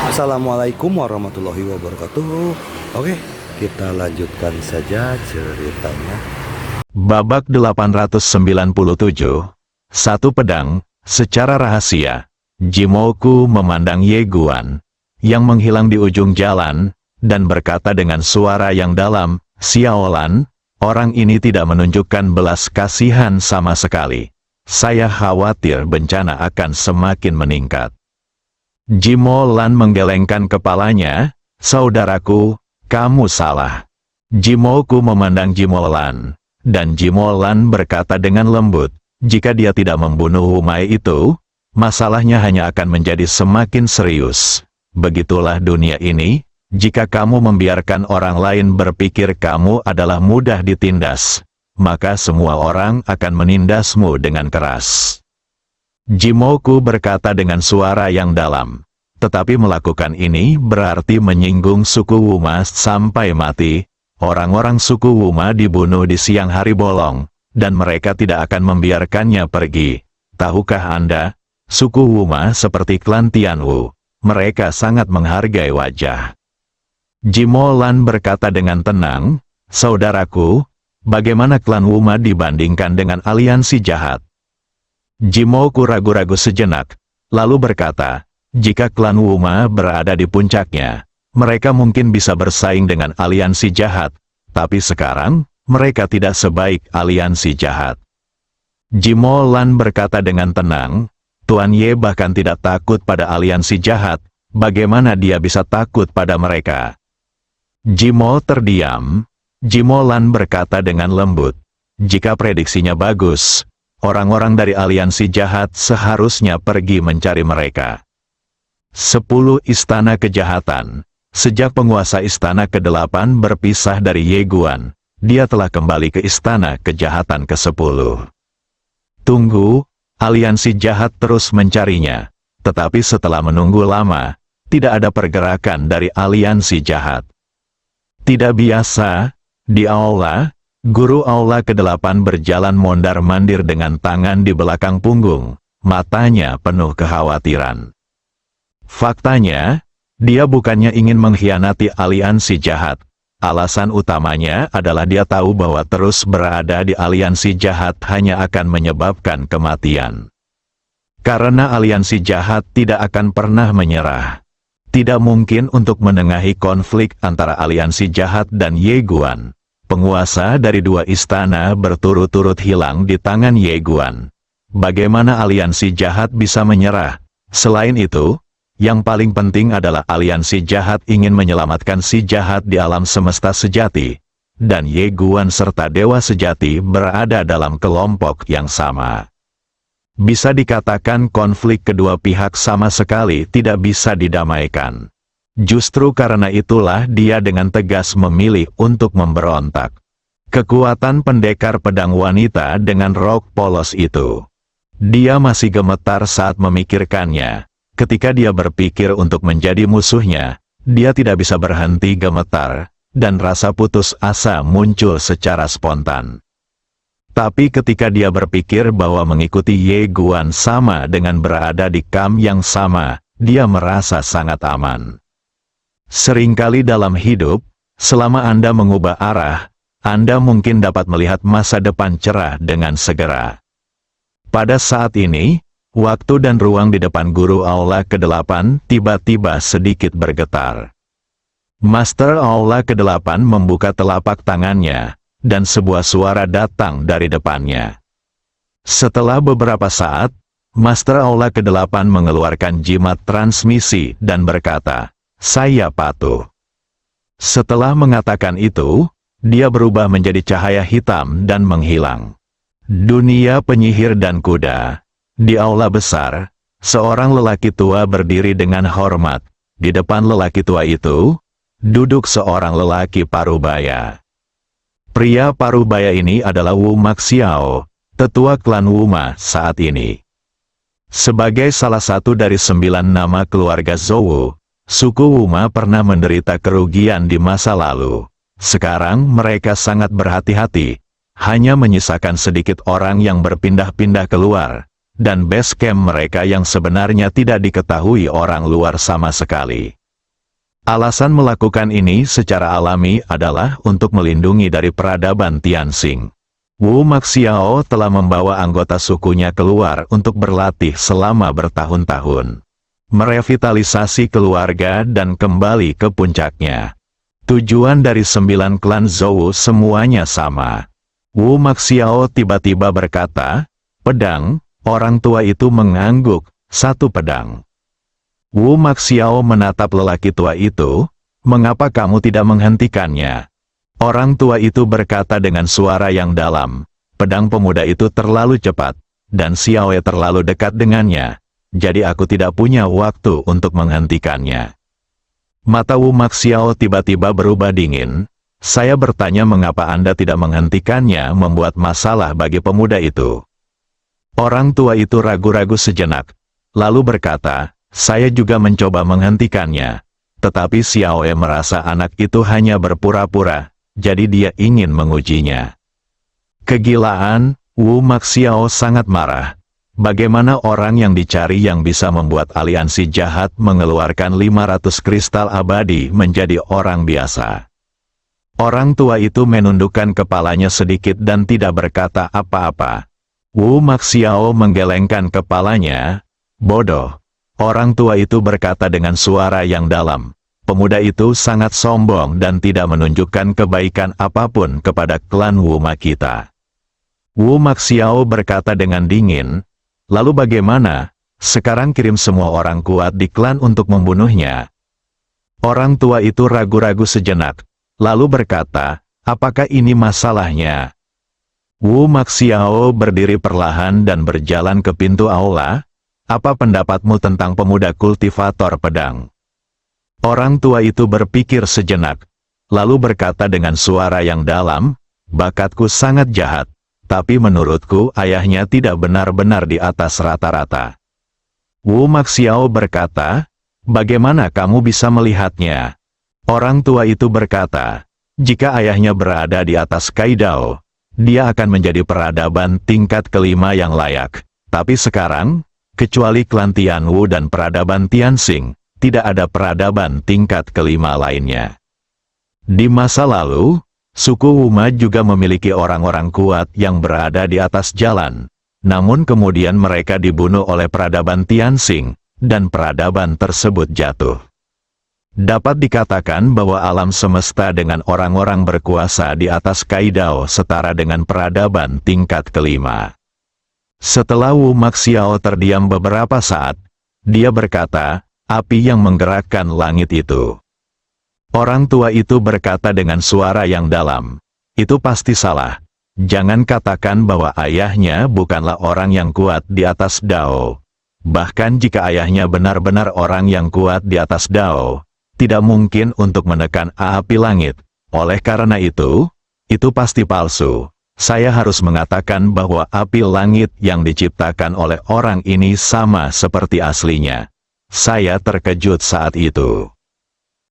Assalamualaikum warahmatullahi wabarakatuh. Oke, kita lanjutkan saja ceritanya. Babak 897. Satu pedang, secara rahasia. Jimoku memandang Ye Guan, yang menghilang di ujung jalan, dan berkata dengan suara yang dalam, "Xiaolan, orang ini tidak menunjukkan belas kasihan sama sekali. Saya khawatir bencana akan semakin meningkat." Jimo Lan menggelengkan kepalanya, "Saudaraku, kamu salah." Jimoku memandang Jimo Lan, dan Jimo Lan berkata dengan lembut, "Jika dia tidak membunuh Wumai itu, masalahnya hanya akan menjadi semakin serius. Begitulah dunia ini, jika kamu membiarkan orang lain berpikir kamu adalah mudah ditindas, maka semua orang akan menindasmu dengan keras." Jimoku berkata dengan suara yang dalam, "Tetapi melakukan ini berarti menyinggung suku Wuma sampai mati. Orang-orang suku Wuma dibunuh di siang hari bolong, dan mereka tidak akan membiarkannya pergi. Tahukah Anda, suku Wuma seperti klan Tianwu, mereka sangat menghargai wajah." Jimo Lan berkata dengan tenang, "Saudaraku, bagaimana klan Wuma dibandingkan dengan aliansi jahat?" Jimoku ragu-ragu sejenak, lalu berkata, "Jika klan Wuma berada di puncaknya, mereka mungkin bisa bersaing dengan aliansi jahat, tapi sekarang, mereka tidak sebaik aliansi jahat." Jimo Lan berkata dengan tenang, "Tuan Ye bahkan tidak takut pada aliansi jahat, bagaimana dia bisa takut pada mereka?" Jimo terdiam. Jimo Lan berkata dengan lembut, "Jika prediksinya bagus, orang-orang dari aliansi jahat seharusnya pergi mencari mereka." 10 Istana Kejahatan. Sejak penguasa Istana ke-8 berpisah dari Ye Guan, dia telah kembali ke Istana Kejahatan ke-10. Tunggu, aliansi jahat terus mencarinya. Tetapi setelah menunggu lama, tidak ada pergerakan dari aliansi jahat. Tidak biasa, di aula, guru aula ke-8 berjalan mondar-mandir dengan tangan di belakang punggung, matanya penuh kekhawatiran. Faktanya, dia bukannya ingin mengkhianati aliansi jahat. Alasan utamanya adalah dia tahu bahwa terus berada di aliansi jahat hanya akan menyebabkan kematian. Karena aliansi jahat tidak akan pernah menyerah. Tidak mungkin untuk menengahi konflik antara aliansi jahat dan Ye Guan. Penguasa dari 2 istana berturut-turut hilang di tangan Ye Guan. Bagaimana aliansi jahat bisa menyerah? Selain itu, yang paling penting adalah aliansi jahat ingin menyelamatkan si jahat di alam semesta sejati, dan Ye Guan serta Dewa Sejati berada dalam kelompok yang sama. Bisa dikatakan konflik kedua pihak sama sekali tidak bisa didamaikan. Justru karena itulah dia dengan tegas memilih untuk memberontak. Kekuatan pendekar pedang wanita dengan rok polos itu. Dia masih gemetar saat memikirkannya. Ketika dia berpikir untuk menjadi musuhnya, dia tidak bisa berhenti gemetar, dan rasa putus asa muncul secara spontan. Tapi ketika dia berpikir bahwa mengikuti Ye Guan sama dengan berada di kamp yang sama, dia merasa sangat aman. Seringkali dalam hidup, selama Anda mengubah arah, Anda mungkin dapat melihat masa depan cerah dengan segera. Pada saat ini, waktu dan ruang di depan guru aula ke-8 tiba-tiba sedikit bergetar. Master aula ke-8 membuka telapak tangannya, dan sebuah suara datang dari depannya. Setelah beberapa saat, Master aula ke-8 mengeluarkan jimat transmisi dan berkata, "Saya patuh." Setelah mengatakan itu, dia berubah menjadi cahaya hitam dan menghilang. Dunia penyihir dan kuda. Di aula besar, seorang lelaki tua berdiri dengan hormat. Di depan lelaki tua itu, duduk seorang lelaki parubaya. Pria parubaya ini adalah Wu Maxiao, tetua klan Wuma saat ini. Sebagai salah satu dari 9 nama keluarga Zhou, suku Wuma pernah menderita kerugian di masa lalu. Sekarang mereka sangat berhati-hati, hanya menyisakan sedikit orang yang berpindah-pindah keluar, dan base camp mereka yang sebenarnya tidak diketahui orang luar sama sekali. Alasan melakukan ini secara alami adalah untuk melindungi dari peradaban Tianxing. Wu Maxiao telah membawa anggota sukunya keluar untuk berlatih selama bertahun-tahun, merevitalisasi keluarga dan kembali ke puncaknya. Tujuan dari 9 klan Zhou semuanya sama. Wu Maxiao tiba-tiba berkata, "Pedang." Orang tua itu mengangguk, "1 pedang." Wu Maxiao menatap lelaki tua itu, "Mengapa kamu tidak menghentikannya?" Orang tua itu berkata dengan suara yang dalam, "Pedang pemuda itu terlalu cepat, dan Xiaoe terlalu dekat dengannya, jadi aku tidak punya waktu untuk menghentikannya." Mata Wu Maxiao tiba-tiba berubah dingin. "Saya bertanya mengapa Anda tidak menghentikannya membuat masalah bagi pemuda itu." Orang tua itu ragu-ragu sejenak, lalu berkata, "Saya juga mencoba menghentikannya, tetapi Xiaoe merasa anak itu hanya berpura-pura, jadi dia ingin mengujinya." Kegilaan, Wu Maxiao sangat marah. Bagaimana orang yang dicari yang bisa membuat aliansi jahat mengeluarkan 500 kristal abadi menjadi orang biasa? Orang tua itu menundukkan kepalanya sedikit dan tidak berkata apa-apa. Wu Maxiao menggelengkan kepalanya. "Bodoh." Orang tua itu berkata dengan suara yang dalam. Pemuda itu sangat sombong dan tidak menunjukkan kebaikan apapun kepada klan Wuma kita. Wu Maxiao berkata dengan dingin, "Lalu bagaimana? Sekarang kirim semua orang kuat di klan untuk membunuhnya." Orang tua itu ragu-ragu sejenak, lalu berkata, "Apakah ini masalahnya?" Wu Maxiao berdiri perlahan dan berjalan ke pintu aula. "Apa pendapatmu tentang pemuda kultivator pedang?" Orang tua itu berpikir sejenak, lalu berkata dengan suara yang dalam, "Bakatku sangat jahat, tapi menurutku ayahnya tidak benar-benar di atas rata-rata." Wu Maxiao berkata, "Bagaimana kamu bisa melihatnya?" Orang tua itu berkata, "Jika ayahnya berada di atas Kaidao, dia akan menjadi peradaban tingkat kelima yang layak. Tapi sekarang, kecuali klan Tianwu dan peradaban Tianxing, tidak ada peradaban tingkat kelima lainnya." Di masa lalu, suku Wuma juga memiliki orang-orang kuat yang berada di atas jalan. Namun kemudian mereka dibunuh oleh peradaban Tianxing, dan peradaban tersebut jatuh. Dapat dikatakan bahwa alam semesta dengan orang-orang berkuasa di atas Kaidao setara dengan peradaban tingkat kelima. Setelah Wu Maxiao terdiam beberapa saat, dia berkata, "Api yang menggerakkan langit itu." Orang tua itu berkata dengan suara yang dalam, "Itu pasti salah. Jangan katakan bahwa ayahnya bukanlah orang yang kuat di atas Dao. Bahkan jika ayahnya benar-benar orang yang kuat di atas Dao, tidak mungkin untuk menekan api langit. Oleh karena itu pasti palsu. Saya harus mengatakan bahwa api langit yang diciptakan oleh orang ini sama seperti aslinya." Saya terkejut saat itu.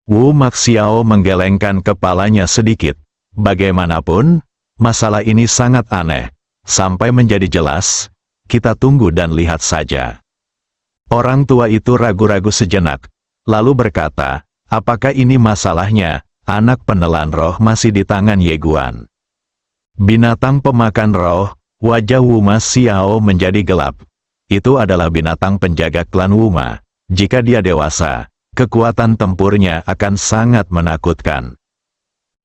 Wu Maxiao menggelengkan kepalanya sedikit. Bagaimanapun, masalah ini sangat aneh. Sampai menjadi jelas, kita tunggu dan lihat saja. Orang tua itu ragu-ragu sejenak, lalu berkata, "Apakah ini masalahnya? Anak penelan roh masih di tangan Ye Guan." Binatang pemakan roh. Wajah Wu Maxiao menjadi gelap. Itu adalah binatang penjaga klan Wuma. Jika dia dewasa, kekuatan tempurnya akan sangat menakutkan.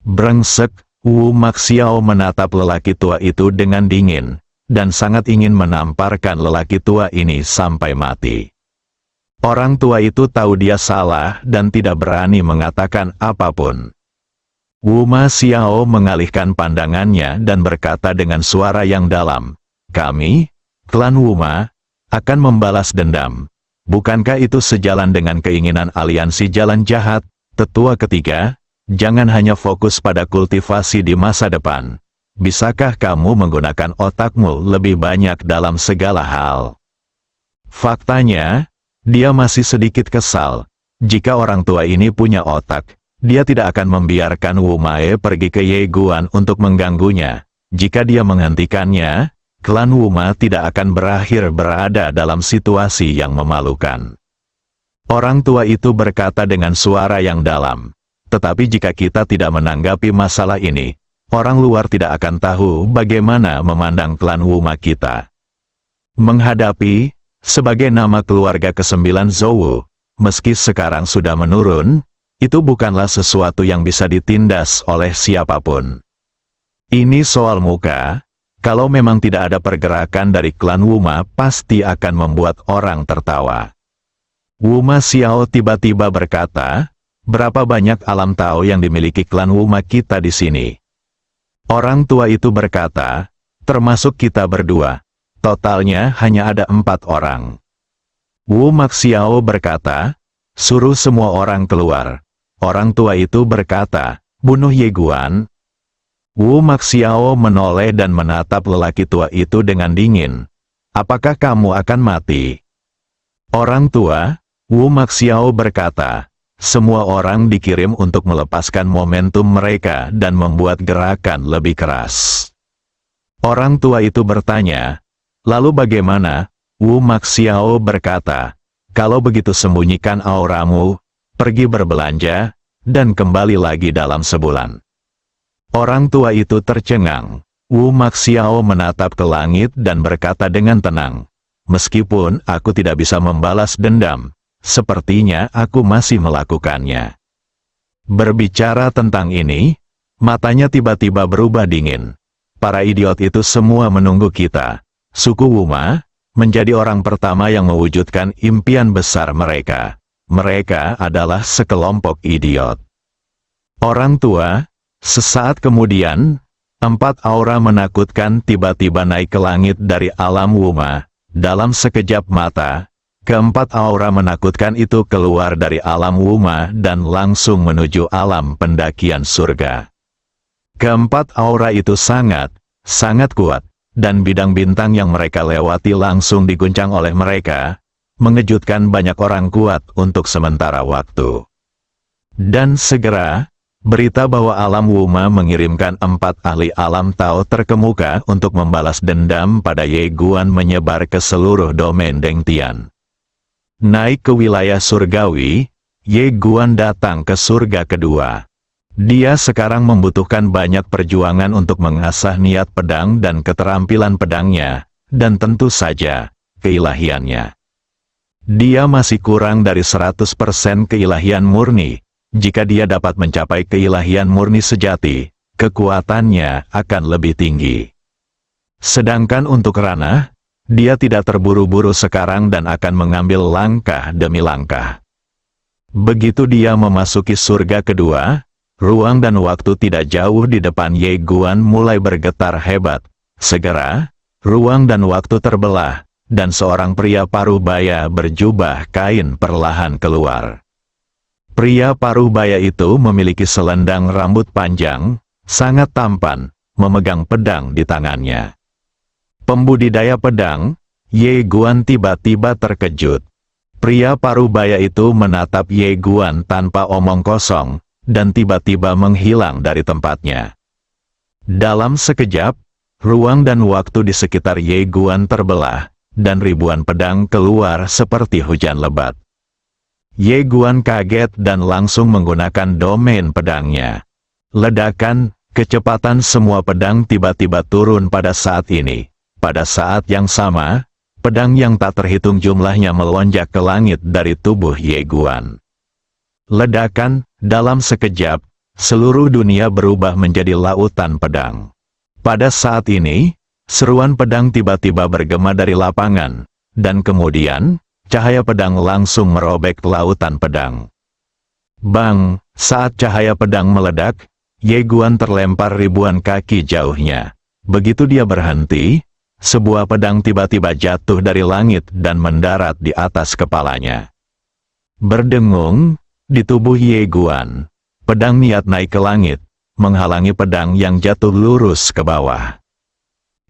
Brengsek. Wu Maxiao menatap lelaki tua itu dengan dingin, dan sangat ingin menamparkan lelaki tua ini sampai mati. Orang tua itu tahu dia salah dan tidak berani mengatakan apapun. Wu Maxiao mengalihkan pandangannya dan berkata dengan suara yang dalam, "Kami, klan Wuma, akan membalas dendam. Bukankah itu sejalan dengan keinginan aliansi jalan jahat?" Tetua ketiga, jangan hanya fokus pada kultivasi di masa depan. Bisakah kamu menggunakan otakmu lebih banyak dalam segala hal? Faktanya, dia masih sedikit kesal. Jika orang tua ini punya otak, dia tidak akan membiarkan Wu Mae pergi ke Ye Guan untuk mengganggunya. Jika dia menghentikannya, klan Wuma tidak akan berakhir berada dalam situasi yang memalukan. Orang tua itu berkata dengan suara yang dalam. Tetapi jika kita tidak menanggapi masalah ini, orang luar tidak akan tahu bagaimana memandang klan Wuma kita. Menghadapi, sebagai nama keluarga ke-9 Zhou, meski sekarang sudah menurun, itu bukanlah sesuatu yang bisa ditindas oleh siapapun. Ini soal muka, kalau memang tidak ada pergerakan dari klan Wuma pasti akan membuat orang tertawa. Wuma Xiao tiba-tiba berkata, berapa banyak alam Tao yang dimiliki klan Wuma kita di sini? Orang tua itu berkata, termasuk kita berdua. Totalnya hanya ada 4 orang. Wuma Xiao berkata, suruh semua orang keluar. Orang tua itu berkata, bunuh Ye Guan. Wuma Xiao menoleh dan menatap lelaki tua itu dengan dingin. Apakah kamu akan mati? Orang tua, Wuma Xiao berkata, semua orang dikirim untuk melepaskan momentum mereka dan membuat gerakan lebih keras. Orang tua itu bertanya, lalu bagaimana? Wuma Xiao berkata, kalau begitu sembunyikan auramu, pergi berbelanja, dan kembali lagi dalam sebulan. Orang tua itu tercengang. Wuma Xiao menatap ke langit dan berkata dengan tenang, meskipun aku tidak bisa membalas dendam, sepertinya aku masih melakukannya. Berbicara tentang ini, matanya tiba-tiba berubah dingin. Para idiot itu semua menunggu kita. Suku Wuma menjadi orang pertama yang mewujudkan impian besar mereka. Mereka adalah sekelompok idiot. Orang tua, sesaat kemudian, 4 aura menakutkan tiba-tiba naik ke langit dari alam Wuma. Dalam sekejap mata, keempat aura menakutkan itu keluar dari alam Wuma dan langsung menuju alam pendakian surga. Keempat aura itu sangat kuat, dan bidang bintang yang mereka lewati langsung diguncang oleh mereka, mengejutkan banyak orang kuat untuk sementara waktu. Dan segera, berita bahwa alam Wuma mengirimkan 4 ahli alam Tao terkemuka untuk membalas dendam pada Ye Guan menyebar ke seluruh domain Dengtian. Naik ke wilayah surgawi, Ye Guan datang ke surga kedua. Dia sekarang membutuhkan banyak perjuangan untuk mengasah niat pedang dan keterampilan pedangnya, dan tentu saja, keilahiannya. Dia masih kurang dari 100% keilahian murni. Jika dia dapat mencapai keilahian murni sejati, kekuatannya akan lebih tinggi. Sedangkan untuk ranah, dia tidak terburu-buru sekarang dan akan mengambil langkah demi langkah. Begitu dia memasuki surga kedua, ruang dan waktu tidak jauh di depan Ye Guan mulai bergetar hebat. Segera, ruang dan waktu terbelah, dan seorang pria parubaya berjubah kain perlahan keluar. Pria parubaya itu memiliki selendang rambut panjang, sangat tampan, memegang pedang di tangannya. Pembudidaya pedang, Ye Guan tiba-tiba terkejut. Pria parubaya itu menatap Ye Guan tanpa omong kosong, dan tiba-tiba menghilang dari tempatnya. Dalam sekejap, ruang dan waktu di sekitar Ye Guan terbelah, dan ribuan pedang keluar seperti hujan lebat. Ye Guan kaget dan langsung menggunakan domain pedangnya. Ledakan, kecepatan semua pedang tiba-tiba turun pada saat ini. Pada saat yang sama, pedang yang tak terhitung jumlahnya melonjak ke langit dari tubuh Ye Guan. Ledakan, dalam sekejap, seluruh dunia berubah menjadi lautan pedang. Pada saat ini, seruan pedang tiba-tiba bergema dari lapangan, dan kemudian, cahaya pedang langsung merobek lautan pedang. Bang, saat cahaya pedang meledak, Ye Guan terlempar ribuan kaki jauhnya. Begitu dia berhenti, sebuah pedang tiba-tiba jatuh dari langit dan mendarat di atas kepalanya. Berdengung, di tubuh Ye Guan, pedang niat naik ke langit, menghalangi pedang yang jatuh lurus ke bawah.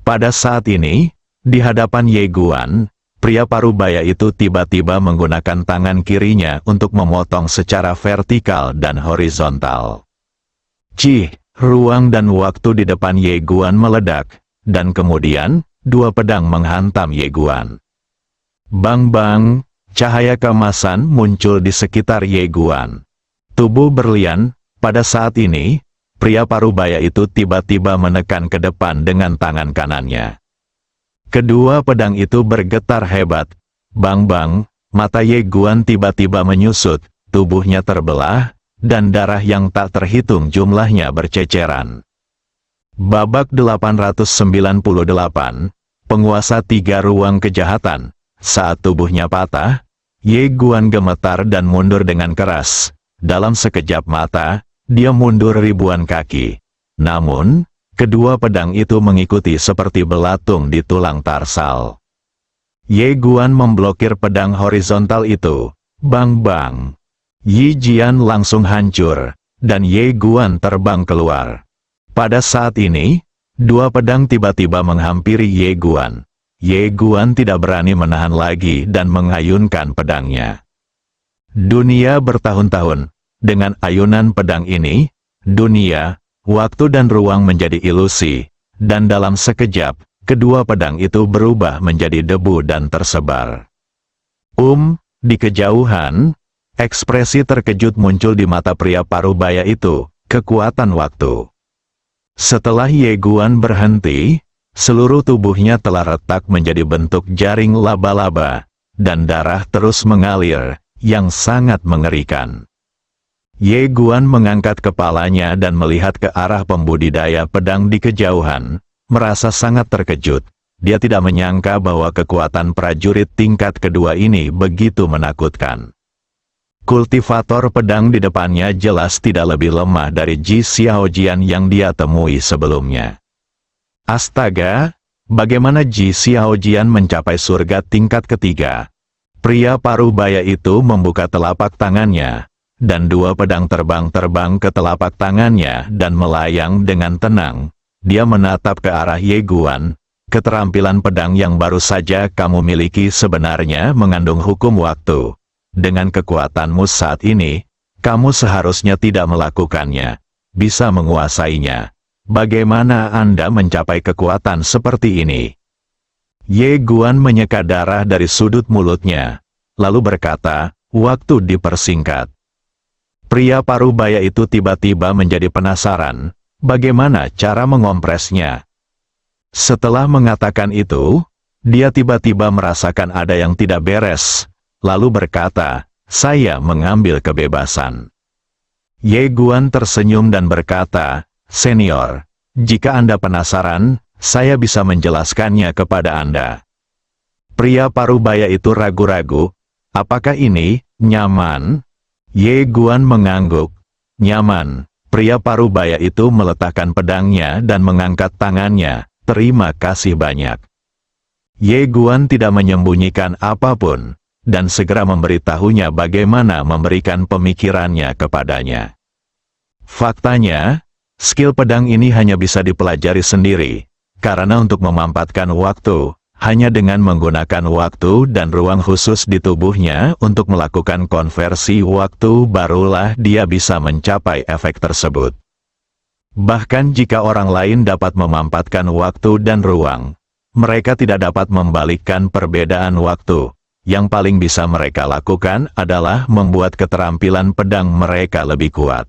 Pada saat ini, di hadapan Ye Guan, pria parubaya itu tiba-tiba menggunakan tangan kirinya untuk memotong secara vertikal dan horizontal. Cih, ruang dan waktu di depan Ye Guan meledak, dan kemudian, 2 pedang menghantam Ye Guan. Bang-bang, cahaya keemasan muncul di sekitar Ye Guan. Tubuh berlian, pada saat ini, pria parubaya itu tiba-tiba menekan ke depan dengan tangan kanannya. Kedua pedang itu bergetar hebat. Bang-bang, mata Ye Guan tiba-tiba menyusut, tubuhnya terbelah, dan darah yang tak terhitung jumlahnya berceceran. Babak 898, penguasa 3 ruang kejahatan. Saat tubuhnya patah, Ye Guan gemetar dan mundur dengan keras. Dalam sekejap mata, dia mundur ribuan kaki. Namun, kedua pedang itu mengikuti seperti belatung di tulang tarsal. Ye Guan memblokir pedang horizontal itu. Bang-bang. Yi Jian langsung hancur, dan Ye Guan terbang keluar. Pada saat ini, dua pedang tiba-tiba menghampiri Ye Guan. Ye Guan tidak berani menahan lagi dan mengayunkan pedangnya. Dunia bertahun-tahun. Dengan ayunan pedang ini, dunia, waktu dan ruang menjadi ilusi, dan dalam sekejap, kedua pedang itu berubah menjadi debu dan tersebar. Di kejauhan, ekspresi terkejut muncul di mata pria parubaya itu, kekuatan waktu. Setelah Ye Guan berhenti, seluruh tubuhnya telah retak menjadi bentuk jaring laba-laba, dan darah terus mengalir, yang sangat mengerikan. Ye Guan mengangkat kepalanya dan melihat ke arah pembudidaya pedang di kejauhan, merasa sangat terkejut. Dia tidak menyangka bahwa kekuatan prajurit tingkat kedua ini begitu menakutkan. Kultivator pedang di depannya jelas tidak lebih lemah dari Ji Xiaojian yang dia temui sebelumnya. Astaga, bagaimana Ji Xiaojian mencapai surga tingkat ketiga? Pria parubaya itu membuka telapak tangannya, dan dua pedang terbang ke telapak tangannya dan melayang dengan tenang. Dia menatap ke arah Ye Guan. Keterampilan pedang yang baru saja kamu miliki sebenarnya mengandung hukum waktu. Dengan kekuatanmu saat ini, kamu seharusnya tidak melakukannya, bisa menguasainya. Bagaimana Anda mencapai kekuatan seperti ini? Ye Guan menyeka darah dari sudut mulutnya, lalu berkata, waktu dipersingkat. Pria parubaya itu tiba-tiba menjadi penasaran, bagaimana cara mengompresnya. Setelah mengatakan itu, dia tiba-tiba merasakan ada yang tidak beres, lalu berkata, saya mengambil kebebasan. Ye Guan tersenyum dan berkata, senior, jika Anda penasaran, saya bisa menjelaskannya kepada Anda. Pria parubaya itu ragu-ragu, apakah ini nyaman? Ye Guan mengangguk. Nyaman. Pria parubaya itu meletakkan pedangnya dan mengangkat tangannya. Terima kasih banyak. Ye Guan tidak menyembunyikan apapun, dan segera memberitahunya bagaimana memberikan pemikirannya kepadanya. Faktanya, skill pedang ini hanya bisa dipelajari sendiri, karena untuk memampatkan waktu, hanya dengan menggunakan waktu dan ruang khusus di tubuhnya untuk melakukan konversi waktu barulah dia bisa mencapai efek tersebut. Bahkan jika orang lain dapat memampatkan waktu dan ruang, mereka tidak dapat membalikkan perbedaan waktu. Yang paling bisa mereka lakukan adalah membuat keterampilan pedang mereka lebih kuat.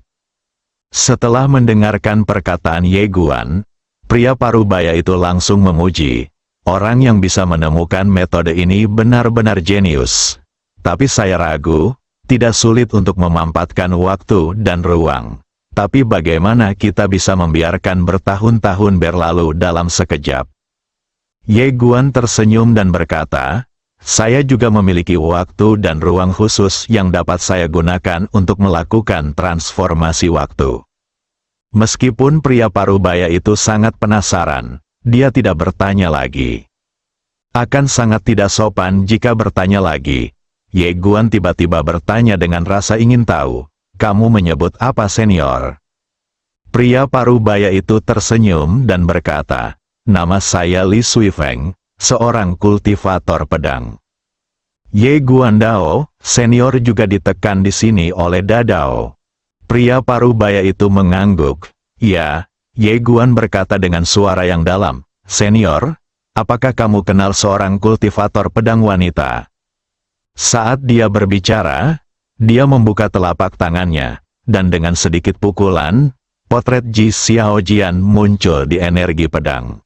Setelah mendengarkan perkataan Ye Guan, pria parubaya itu langsung memuji. Orang yang bisa menemukan metode ini benar-benar jenius. Tapi saya ragu, tidak sulit untuk memampatkan waktu dan ruang. Tapi bagaimana kita bisa membiarkan bertahun-tahun berlalu dalam sekejap? Ye Guan tersenyum dan berkata, saya juga memiliki waktu dan ruang khusus yang dapat saya gunakan untuk melakukan transformasi waktu. Meskipun pria parubaya itu sangat penasaran, dia tidak bertanya lagi. Akan sangat tidak sopan jika bertanya lagi. Ye Guan tiba-tiba bertanya dengan rasa ingin tahu, kamu menyebut apa senior? Pria parubaya itu tersenyum dan berkata, nama saya Li Suifeng, seorang kultivator pedang. Ye Guan Dao, senior juga ditekan di sini oleh Dadao. Pria parubaya itu mengangguk. Ya, Ye Guan berkata dengan suara yang dalam, senior, apakah kamu kenal seorang kultivator pedang wanita? Saat dia berbicara, dia membuka telapak tangannya, dan dengan sedikit pukulan, potret Ji Xiaojian muncul di energi pedang.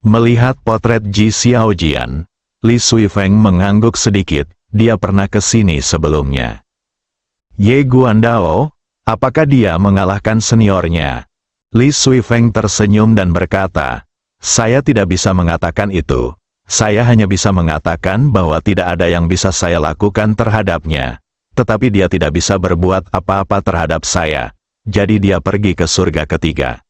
Melihat potret Ji Xiaojian, Li Suifeng mengangguk sedikit, dia pernah ke sini sebelumnya. Ye Guandao, apakah dia mengalahkan seniornya? Li Suifeng tersenyum dan berkata, saya tidak bisa mengatakan itu. Saya hanya bisa mengatakan bahwa tidak ada yang bisa saya lakukan terhadapnya. Tetapi dia tidak bisa berbuat apa-apa terhadap saya. Jadi dia pergi ke surga ketiga.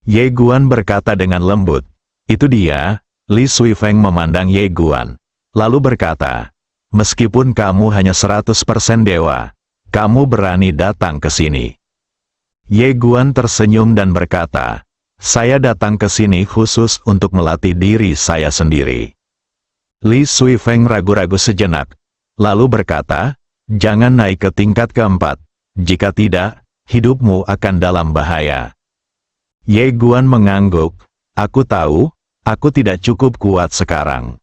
Ye Guan berkata dengan lembut. Itu dia. Li Suifeng memandang Ye Guan. Lalu berkata, meskipun kamu hanya 100% dewa, kamu berani datang ke sini. Ye Guan tersenyum dan berkata, saya datang ke sini khusus untuk melatih diri saya sendiri. Li Suifeng ragu-ragu sejenak, lalu berkata, jangan naik ke tingkat keempat, jika tidak, hidupmu akan dalam bahaya. Ye Guan mengangguk, aku tahu, aku tidak cukup kuat sekarang.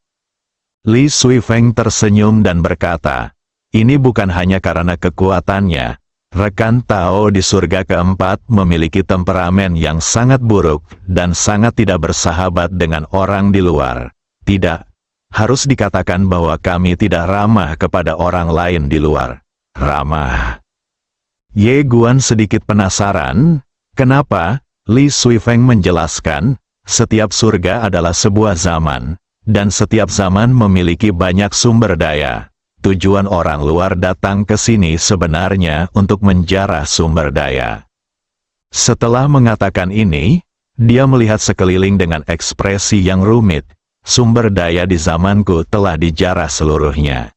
Li Suifeng tersenyum dan berkata, ini bukan hanya karena kekuatannya. Rekan Tao di surga keempat memiliki temperamen yang sangat buruk dan sangat tidak bersahabat dengan orang di luar. Tidak, harus dikatakan bahwa kami tidak ramah kepada orang lain di luar. Ramah. Ye Guan sedikit penasaran, kenapa? Li Suifeng menjelaskan, setiap surga adalah sebuah zaman, dan setiap zaman memiliki banyak sumber daya. Tujuan orang luar datang ke sini sebenarnya untuk menjarah sumber daya. Setelah mengatakan ini, dia melihat sekeliling dengan ekspresi yang rumit. Sumber daya di zamanku telah dijarah seluruhnya.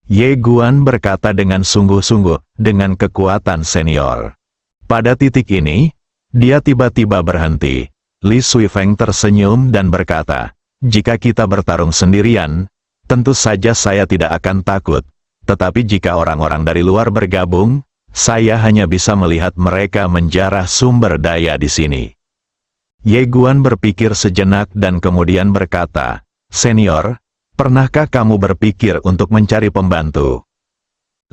Ye Guan berkata dengan sungguh-sungguh, dengan kekuatan senior. Pada titik ini, dia tiba-tiba berhenti. Li Suifeng tersenyum dan berkata, jika kita bertarung sendirian, tentu saja saya tidak akan takut, tetapi jika orang-orang dari luar bergabung, saya hanya bisa melihat mereka menjarah sumber daya di sini. Ye Guan berpikir sejenak dan kemudian berkata, senior, pernahkah kamu berpikir untuk mencari pembantu?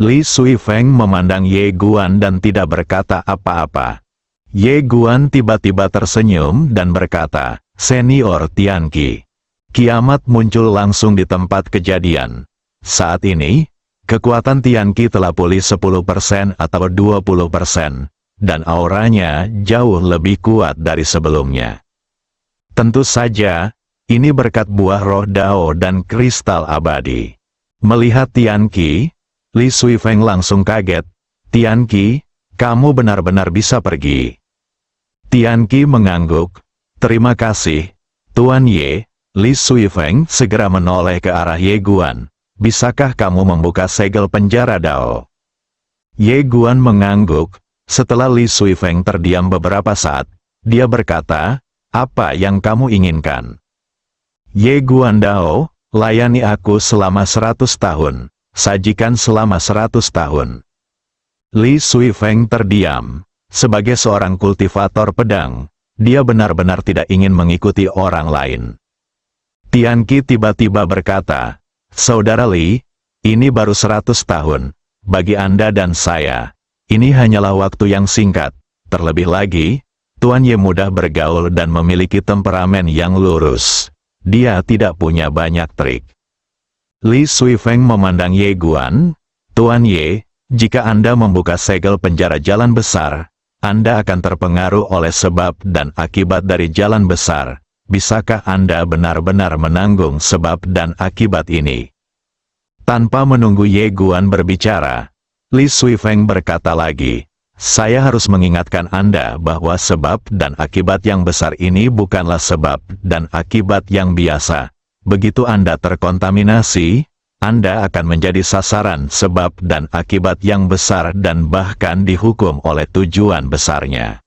Li Suifeng memandang Ye Guan dan tidak berkata apa-apa. Ye Guan tiba-tiba tersenyum dan berkata, senior Tianqi. Kiamat muncul langsung di tempat kejadian. Saat ini, kekuatan Tianqi telah pulih 10% atau 20%, dan auranya jauh lebih kuat dari sebelumnya. Tentu saja, ini berkat buah roh Dao dan kristal abadi. Melihat Tianqi, Li Suifeng langsung kaget. Tianqi, kamu benar-benar bisa pergi. Tianqi mengangguk. Terima kasih, Tuan Ye. Li Suifeng segera menoleh ke arah Ye Guan. Bisakah kamu membuka segel penjara Dao? Ye Guan mengangguk. Setelah Li Suifeng terdiam beberapa saat, dia berkata, apa yang kamu inginkan? Ye Guan Dao, layani aku selama 100 tahun. Sajikan selama 100 tahun. Li Suifeng terdiam. Sebagai seorang kultivator pedang, dia benar-benar tidak ingin mengikuti orang lain. Tianqi tiba-tiba berkata, Saudara Li, ini baru 100 tahun. Bagi Anda dan saya, ini hanyalah waktu yang singkat. Terlebih lagi, Tuan Ye mudah bergaul dan memiliki temperamen yang lurus. Dia tidak punya banyak trik. Li Suifeng memandang Ye Guan, Tuan Ye, jika Anda membuka segel penjara jalan besar, Anda akan terpengaruh oleh sebab dan akibat dari jalan besar. Bisakah Anda benar-benar menanggung sebab dan akibat ini? Tanpa menunggu Ye Guan berbicara, Li Suifeng berkata lagi, saya harus mengingatkan Anda bahwa sebab dan akibat yang besar ini bukanlah sebab dan akibat yang biasa. Begitu Anda terkontaminasi, Anda akan menjadi sasaran sebab dan akibat yang besar dan bahkan dihukum oleh tujuan besarnya.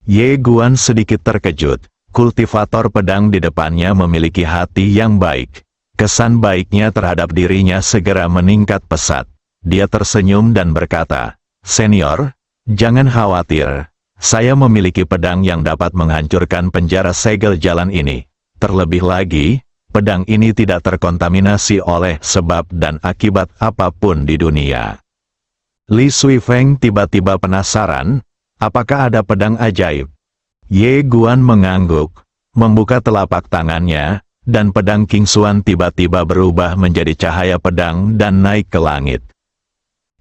Ye Guan sedikit terkejut. Kultivator pedang di depannya memiliki hati yang baik. Kesan baiknya terhadap dirinya segera meningkat pesat. Dia tersenyum dan berkata, Senior, jangan khawatir. Saya memiliki pedang yang dapat menghancurkan penjara segel jalan ini. Terlebih lagi, pedang ini tidak terkontaminasi oleh sebab dan akibat apapun di dunia. Li Suifeng tiba-tiba penasaran, apakah ada pedang ajaib? Ye Guan mengangguk, membuka telapak tangannya, dan pedang King Xuan tiba-tiba berubah menjadi cahaya pedang dan naik ke langit.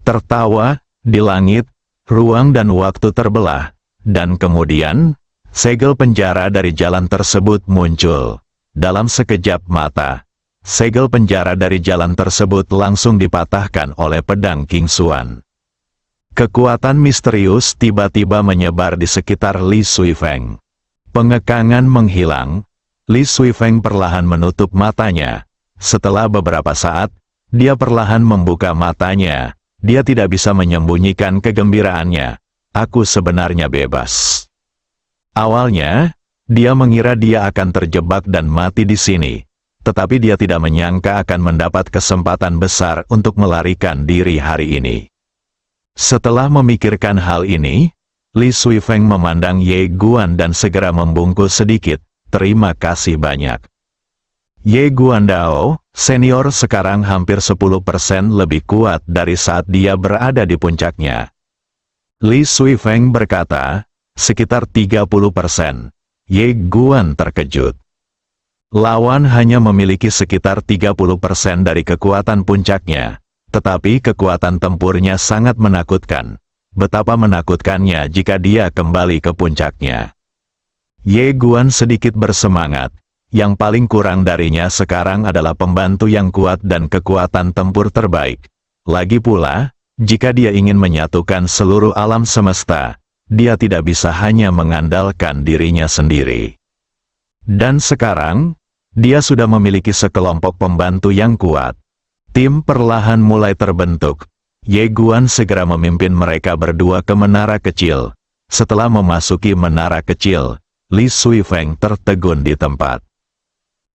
Tertawa, di langit, ruang dan waktu terbelah, dan kemudian, segel penjara dari jalan tersebut muncul. Dalam sekejap mata, segel penjara dari jalan tersebut langsung dipatahkan oleh pedang King Xuan. Kekuatan misterius tiba-tiba menyebar di sekitar Li Suifeng. Pengekangan menghilang, Li Suifeng perlahan menutup matanya. Setelah beberapa saat, dia perlahan membuka matanya. Dia tidak bisa menyembunyikan kegembiraannya. Aku sebenarnya bebas. Awalnya, dia mengira dia akan terjebak dan mati di sini. Tetapi dia tidak menyangka akan mendapat kesempatan besar untuk melarikan diri hari ini. Setelah memikirkan hal ini, Li Suifeng memandang Ye Guan dan segera membungkuk sedikit. Terima kasih banyak. Ye Guandao, senior sekarang hampir 10% lebih kuat dari saat dia berada di puncaknya. Li Suifeng berkata, sekitar 30%. Ye Guan terkejut. Lawan hanya memiliki sekitar 30% dari kekuatan puncaknya, tetapi kekuatan tempurnya sangat menakutkan. Betapa menakutkannya jika dia kembali ke puncaknya. Ye Guan sedikit bersemangat. Yang paling kurang darinya sekarang adalah pembantu yang kuat dan kekuatan tempur terbaik. Lagi pula, jika dia ingin menyatukan seluruh alam semesta, dia tidak bisa hanya mengandalkan dirinya sendiri. Dan sekarang, dia sudah memiliki sekelompok pembantu yang kuat. Tim perlahan mulai terbentuk. Ye Guan segera memimpin mereka berdua ke menara kecil. Setelah memasuki menara kecil, Li Suifeng tertegun di tempat.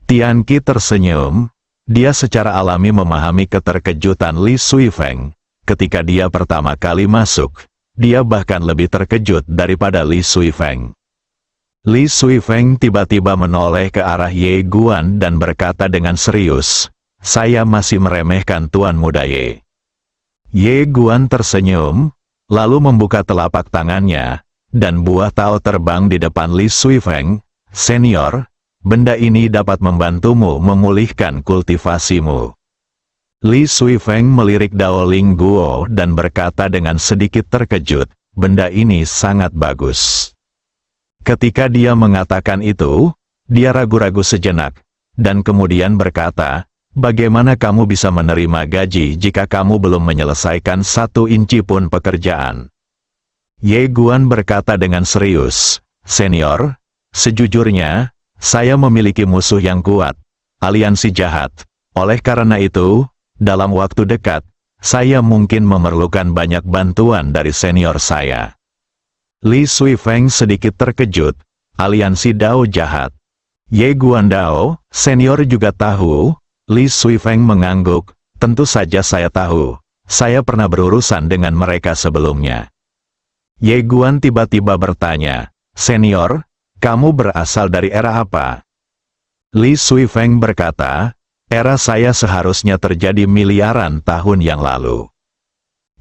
Tian Qi tersenyum. Dia secara alami memahami keterkejutan Li Suifeng. Ketika dia pertama kali masuk, dia bahkan lebih terkejut daripada Li Suifeng. Li Suifeng tiba-tiba menoleh ke arah Ye Guan dan berkata dengan serius, "Saya masih meremehkan Tuan Muda Ye." Ye Guan tersenyum, lalu membuka telapak tangannya, dan buah tao terbang di depan Li Suifeng. "Senior, benda ini dapat membantumu memulihkan kultivasimu." Li Suifeng melirik Dao Ling Guo dan berkata dengan sedikit terkejut, "Benda ini sangat bagus." Ketika dia mengatakan itu, dia ragu-ragu sejenak, dan kemudian berkata, "Bagaimana kamu bisa menerima gaji jika kamu belum menyelesaikan 1 inci pun pekerjaan?" Ye Guan berkata dengan serius, "Senior, sejujurnya, saya memiliki musuh yang kuat, aliansi jahat. Oleh karena itu, dalam waktu dekat, saya mungkin memerlukan banyak bantuan dari senior saya." Li Suifeng sedikit terkejut, aliansi Dao jahat. Ye Guandao, senior juga tahu. Li Suifeng mengangguk, "Tentu saja saya tahu. Saya pernah berurusan dengan mereka sebelumnya." Ye Guan tiba-tiba bertanya, "Senior, kamu berasal dari era apa?" Li Suifeng berkata, "Era saya seharusnya terjadi miliaran tahun yang lalu."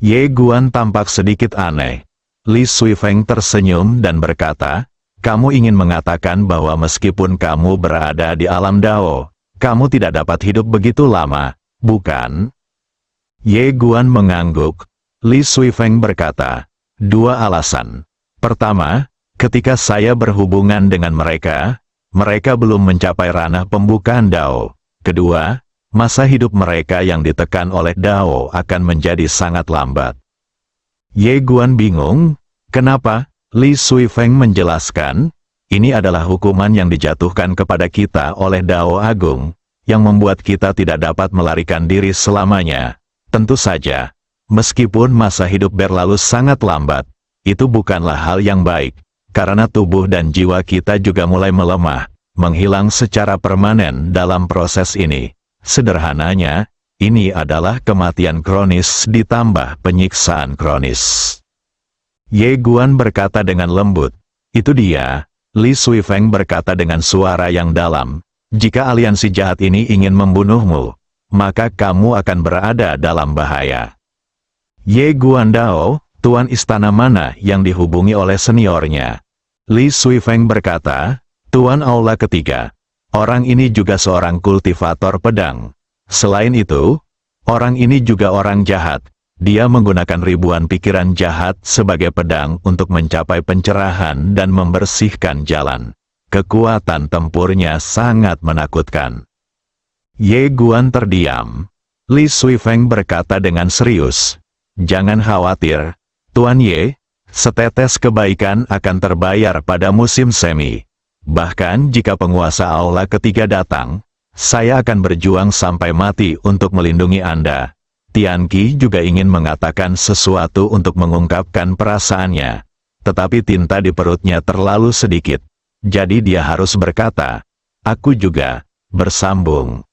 Ye Guan tampak sedikit aneh. Li Suifeng tersenyum dan berkata, "Kamu ingin mengatakan bahwa meskipun kamu berada di alam Dao, kamu tidak dapat hidup begitu lama, bukan?" Ye Guan mengangguk. Li Suifeng berkata, "2 alasan. Pertama, ketika saya berhubungan dengan mereka, mereka belum mencapai ranah pembukaan Dao. Kedua, masa hidup mereka yang ditekan oleh Dao akan menjadi sangat lambat." Ye Guan bingung. Kenapa? Li Suifeng menjelaskan, "Ini adalah hukuman yang dijatuhkan kepada kita oleh Dao Agung, yang membuat kita tidak dapat melarikan diri selamanya. Tentu saja, meskipun masa hidup berlalu sangat lambat, itu bukanlah hal yang baik, karena tubuh dan jiwa kita juga mulai melemah, menghilang secara permanen dalam proses ini. Sederhananya, ini adalah kematian kronis ditambah penyiksaan kronis." Ye Guan berkata dengan lembut, "Itu dia." Li Suifeng berkata dengan suara yang dalam, Jika aliansi jahat ini ingin membunuhmu, maka kamu akan berada dalam bahaya. Ye Guandao, tuan istana mana yang dihubungi oleh seniornya? Li Suifeng berkata, Tuan Aula ketiga. Orang ini juga seorang kultivator pedang. Selain itu, orang ini juga orang jahat. Dia menggunakan ribuan pikiran jahat sebagai pedang untuk mencapai pencerahan dan membersihkan jalan. Kekuatan tempurnya sangat menakutkan. Ye Guan terdiam. Li Suifeng berkata dengan serius, Jangan khawatir, Tuan Ye, setetes kebaikan akan terbayar pada musim semi. Bahkan jika penguasa aula ketiga datang, saya akan berjuang sampai mati untuk melindungi Anda. Tianqi juga ingin mengatakan sesuatu untuk mengungkapkan perasaannya. Tetapi tinta di perutnya terlalu sedikit. Jadi dia harus berkata, Aku juga, bersambung.